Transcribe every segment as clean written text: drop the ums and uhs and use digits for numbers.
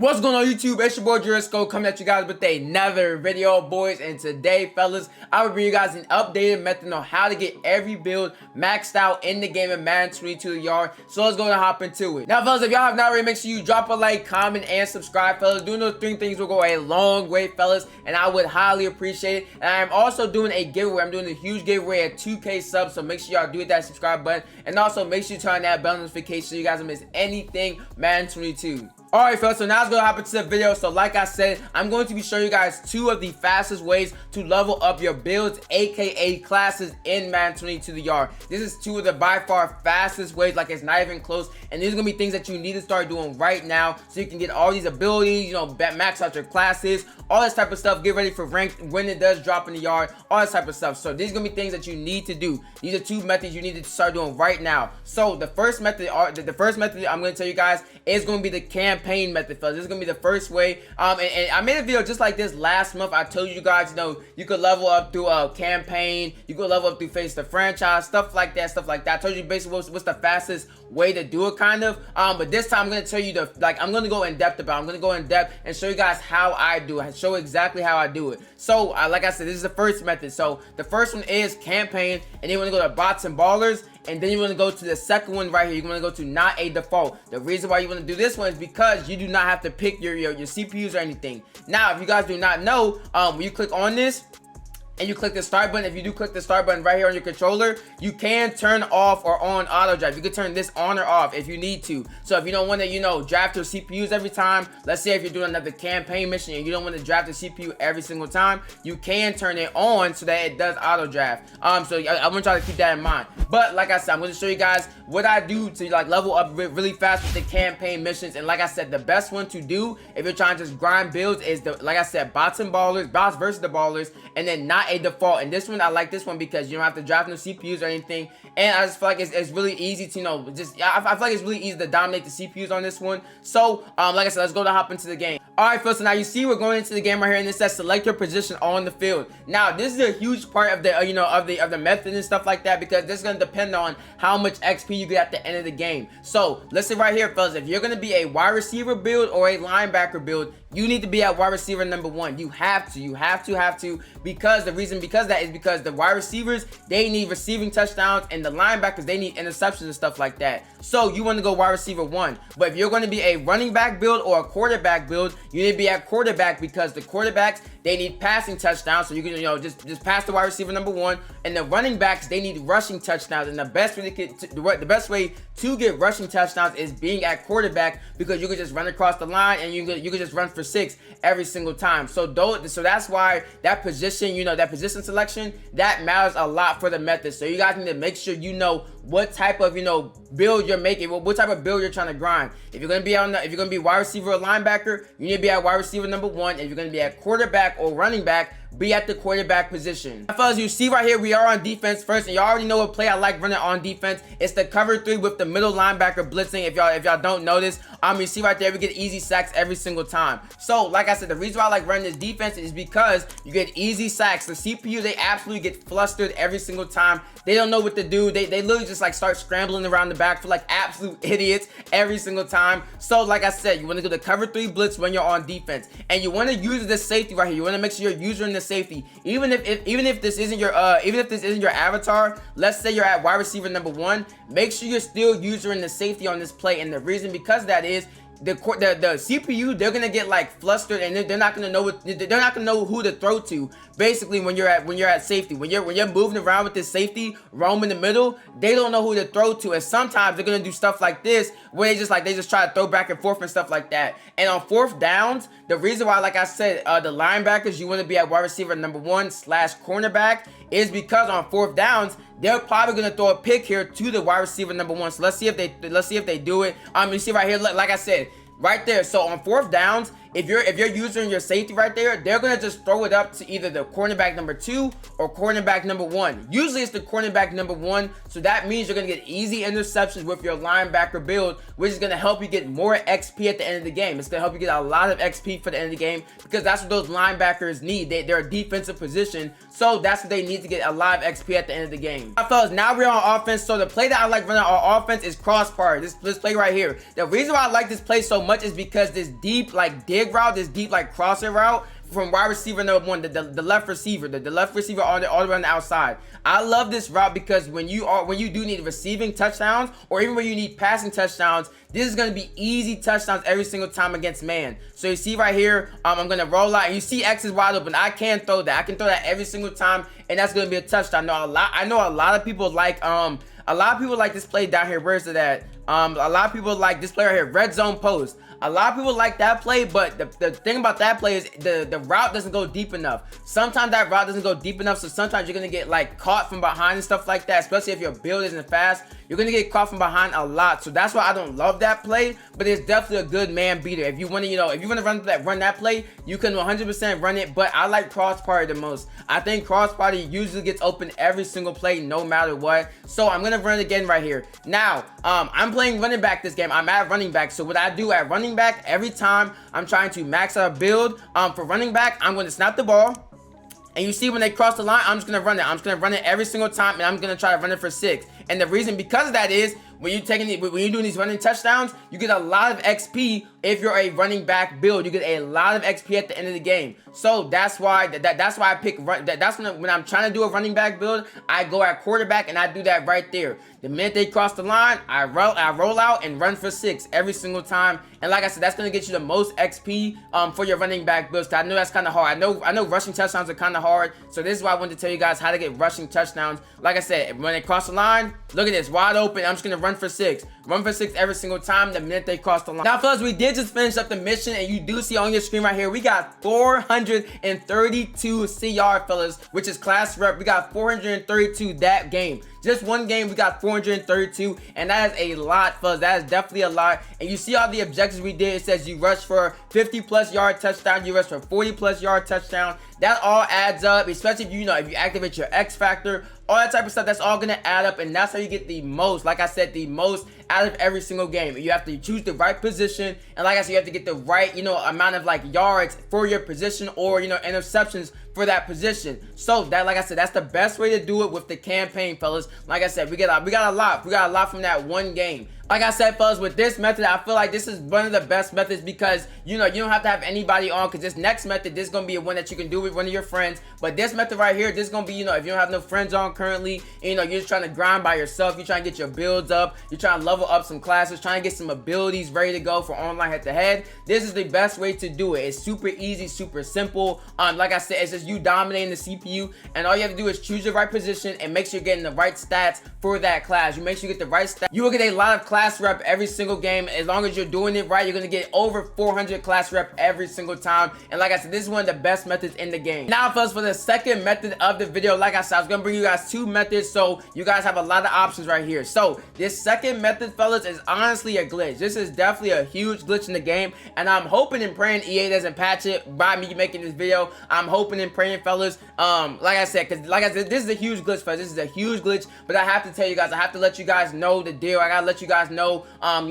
What's going on YouTube? It's your boy Jurisco coming at you guys with another video, boys. And today, fellas, I will bring you guys an updated method on how to get every build maxed out in the game of Madden 22 yard. So let's go and hop into it. Now, fellas, if y'all have not already, make sure you drop a like, comment, and subscribe, fellas. Doing those three things will go a long way, fellas, and I would highly appreciate it. And I'm also doing a giveaway. I'm doing a huge giveaway at 2K subs, so make sure y'all do hit that subscribe button, and also make sure you turn on that bell notification so you guys don't miss anything Madden 22. Alright, fellas, so now let's go hop into the video. So like I said, I'm going to be showing you guys two of the fastest ways to level up your builds, aka classes, in Madden 22 the yard. This is two of the by far fastest ways, like it's not even close, and these are going to be things that you need to start doing right now so you can get all these abilities, you know, max out your classes, all this type of stuff, get ready for ranked when it does drop in the yard, all this type of stuff. So these are going to be things that you need to do. These are two methods you need to start doing right now. So the first method I'm going to tell you guys is going to be the campaign method, fellas. This is gonna be the first way. And I made a video just like this last month. I told you guys, you know, you could level up through a campaign, you could level up through face the franchise, stuff like that. I told you basically what's the fastest way to do it, kind of. But this time I'm gonna tell you I'm gonna go in depth about it. I'm gonna go in depth and show you guys how I do it, show exactly how I do it. So like I said, this is the first method. So the first one is campaign, and then you want to go to bots and ballers. And then you want to go to the second one right here. You want to go to not a default. The reason why you want to do this one is because you do not have to pick your CPUs or anything. Now, if you guys do not know, when you click on this and you click the start button, if you do click the start button right here on your controller, you can turn off or on auto draft. You can turn this on or off if you need to. So if you don't want to, you know, draft your CPUs every time, let's say if you're doing another campaign mission and you don't want to draft the CPU every single time, you can turn it on so that it does auto draft. So I want y'all to keep that in mind. But like I said, I'm going to show you guys what I do to like level up really fast with the campaign missions. And like I said, the best one to do if you're trying to just grind builds is like I said, bots and ballers, bots versus the ballers, and then not a default. And this one, I like this one because you don't have to draft no CPUs or anything, and I just feel like it's really easy to, you know, I feel like it's really easy to dominate the CPUs on this one. So like I said, let's go to hop into the game. Alright, folks, so now you see we're going into the game right here, and it says select your position on the field. Now this is a huge part of the of the method and stuff like that, because this is going to depend on how much XP you get at the end of the game. So listen right here, fellas, if you're going to be a wide receiver build or a linebacker build, you need to be at wide receiver number 1. You have to, because the reason that is because the wide receivers, they need receiving touchdowns, and the linebackers, they need interceptions and stuff like that. So you want to go wide receiver 1. But if you're going to be a running back build or a quarterback build, you need to be at quarterback, because the quarterbacks, they need passing touchdowns, so you can, you know, just pass the wide receiver number 1, and the running backs, they need rushing touchdowns. And the best way to get rushing touchdowns is being at quarterback, because you can just run across the line and you can just run for 6 every single time. So that's why that position, you know, that position selection, that matters a lot for the method. So you guys need to make sure you know what type of, you know, build you're making, what type of build you're trying to grind. If you're gonna be wide receiver or linebacker, you need to be at wide receiver number 1. If you're gonna be at quarterback or running back, be at the quarterback position. Now, fellas, you see right here, we are on defense first, and y'all already know what play I like running on defense. It's the cover 3 with the middle linebacker blitzing. If y'all don't know this, you see right there, we get easy sacks every single time. So like I said, the reason why I like running this defense is because you get easy sacks. The CPU, they absolutely get flustered every single time. They don't know what to do. They literally just like start scrambling around the back for like absolute idiots every single time. So like I said, you want to go to cover 3 blitz when you're on defense, and you want to use this safety right here. You want to make sure you're using the safety, even if this isn't your avatar. Let's say you're at wide receiver number 1, make sure you're still using the safety on this play. And the reason because that is the CPU, they're gonna get like flustered, and they're not gonna know who to throw to. Basically, when you're at safety, when you're moving around with this safety, roam in the middle, they don't know who to throw to, and sometimes they're gonna do stuff like this where they just try to throw back and forth and stuff like that. And on 4th downs, the reason why, like I said, the linebackers, you want to be at wide receiver number 1 / cornerback is because on 4th downs, they're probably gonna throw a pick here to the wide receiver number 1. So let's see if they do it. You see right here, like I said, right there. So on 4th downs, if you're using your safety right there, they're gonna just throw it up to either the cornerback number 2 or cornerback number 1. Usually it's the cornerback number 1, so that means you're gonna get easy interceptions with your linebacker build, which is gonna help you get more XP at the end of the game. It's gonna help you get a lot of XP for the end of the game, because that's what those linebackers need. They're a defensive position, so that's what they need to get a lot of XP at the end of the game. Now, fellas, now we're on offense. So the play that I like running on offense is cross part. This play right here. The reason why I like this play so much is because this deep like dig route, this deep like crosser route from wide receiver number 1, the left receiver, the left receiver all the way on the outside. I love this route because when you do need receiving touchdowns, or even when you need passing touchdowns, this is gonna be easy touchdowns every single time against man. So you see right here, I'm gonna roll out, and you see X is wide open. I can throw that. I can throw that every single time, and that's gonna be a touchdown. I know a lot of people like this play down here. Where is it at? A lot of people like this play right here, red zone post. A lot of people like that play, but the thing about that play is the route doesn't go deep enough. Sometimes that route doesn't go deep enough, so sometimes you're gonna get like caught from behind and stuff like that, especially if your build isn't fast. You're gonna get caught from behind a lot, so that's why I don't love that play, but it's definitely a good man beater. If you want to, if you want to run that play, you can 100% run it, but I like cross party the most. I think cross party usually gets open every single play, no matter what, so I'm gonna run it again right here. Now, I'm playing running back this game. I'm at running back, so what I do at running back, every time I'm trying to max out a build for running back, I'm going to snap the ball, and you see when they cross the line, I'm just going to run it. I'm just going to run it every single time, and I'm going to try to run it for 6. And the reason because of that is when you're doing these running touchdowns, you get a lot of XP. If you're a running back build, you get a lot of XP at the end of the game. So that's why I pick run. That's when I'm trying to do a running back build, I go at quarterback and I do that right there. The minute they cross the line, I roll out and run for 6 every single time. And like I said, that's gonna get you the most XP for your running back builds. I know that's kind of hard. I know rushing touchdowns are kind of hard. So this is why I wanted to tell you guys how to get rushing touchdowns. Like I said, when they cross the line, look at this, wide open. I'm just gonna run for 6. Run for 6 every single time the minute they cross the line. Now, fellas, we did just finish up the mission, and you do see on your screen right here, we got 432 CR, fellas, which is class rep. We got 432 that game. Just one game, we got 432, and that is a lot, fellas. That is definitely a lot. And you see all the objectives we did. It says you rush for 50+ yard touchdown, you rush for 40+ yard touchdown. That all adds up, especially if if you activate your X factor, all that type of stuff. That's all gonna add up, and that's how you get the most. Like I said, the most out of every single game. You have to choose the right position, and like I said, you have to get the right amount of like yards for your position, or interceptions for that position. So that, like I said, that's the best way to do it with the campaign, fellas. Like I said, we got a lot from that one game. Like I said, fellas, with this method, I feel like this is one of the best methods because you don't have to have anybody on, because this next method, this is gonna be one that you can do with one of your friends. But this method right here, this is gonna be, if you don't have no friends on currently, and, you're just trying to grind by yourself, you're trying to get your builds up, you're trying to level up some classes, trying to get some abilities ready to go for online head-to-head. This is the best way to do it. It's super easy, super simple. Like I said, it's just you dominating the CPU, and all you have to do is choose the right position and make sure you're getting the right stats for that class. You make sure you get the right stats. You will get a lot of class rep every single game. As long as you're doing it right, you're gonna get over 400 class rep every single time. And like I said, this is one of the best methods in the game. Now, fellas, for the second method of the video, like I said, I was gonna bring you guys 2 methods, so you guys have a lot of options right here. So this second method, fellas, is honestly a glitch. This is definitely a huge glitch in the game, and I'm hoping and praying EA doesn't patch it by me making this video. I'm hoping and praying, fellas, like I said, this is a huge glitch, fellas. This is a huge glitch, but I have to tell you guys, I have to let you guys know the deal. I gotta let you guys know I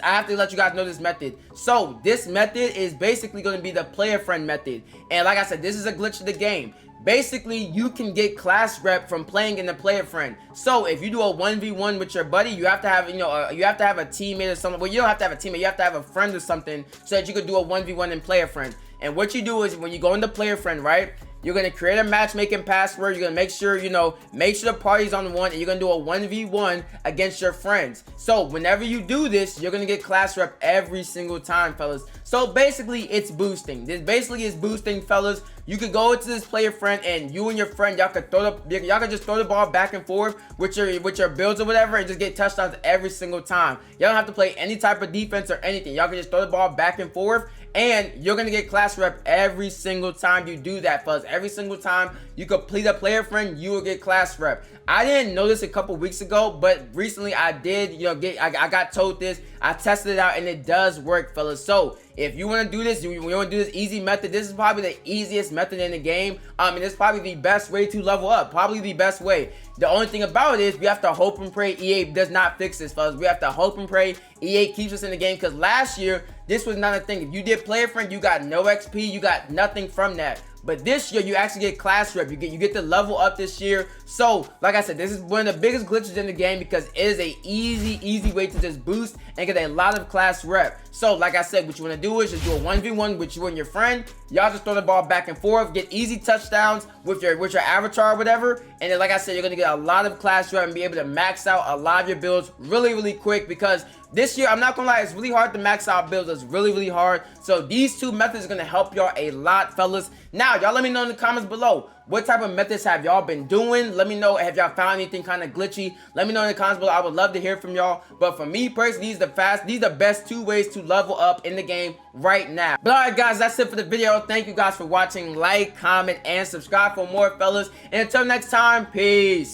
have to let you guys know this method. So this method is basically going to be the player friend method, and like I said, this is a glitch of the game. Basically, you can get class rep from playing in the player friend. So if you do a 1v1 with your buddy, you have to have you have to have a teammate or something. Well, you don't have to have a teammate, you have to have a friend or something, so that you could do a 1v1 in player friend. And what you do is, when you go into player friend, right, you're gonna create a matchmaking password. You're gonna make sure the party's on one, and you're gonna do a 1v1 against your friends. So whenever you do this, you're gonna get class rep every single time, fellas. So basically, it's boosting. This basically is boosting, fellas. You could go into this player friend, and you and your friend, y'all could just throw the ball back and forth with your builds or whatever, and just get touchdowns every single time. Y'all don't have to play any type of defense or anything. Y'all can just throw the ball back and forth, and you're gonna get class rep every single time you do that, fellas. Every single time you complete a player friend, you will get class rep. I didn't know this a couple weeks ago, but recently I did, I got told this. I tested it out and it does work, fellas. So if you want to do this, you want to do this easy method, this is probably the easiest method in the game. And it's probably the best way to level up, probably the best way. The only thing about it is we have to hope and pray EA does not fix this, fellas. We have to hope and pray EA keeps us in the game, because last year this was not a thing. If you did player friend, you got no XP, you got nothing from that. But this year, you actually get class rep. You get to level up this year. So, like I said, this is one of the biggest glitches in the game, because it is a easy way to just boost and get a lot of class rep. So, like I said, what you want to do is just do a 1v1 with you and your friend. Y'all just throw the ball back and forth, get easy touchdowns with your avatar or whatever. And then, like I said, you're going to get a lot of class rep and be able to max out a lot of your builds really quick, because this year, I'm not gonna lie, it's really hard to max out builds. It's really hard. So these two methods are gonna help y'all a lot, fellas. Now, y'all let me know in the comments below, what type of methods have y'all been doing? Let me know, have y'all found anything kind of glitchy? Let me know in the comments below. I would love to hear from y'all. But for me personally, these are the best 2 ways to level up in the game right now. But alright guys, that's it for the video. Thank you guys for watching. Like, comment, and subscribe for more, fellas. And until next time, peace.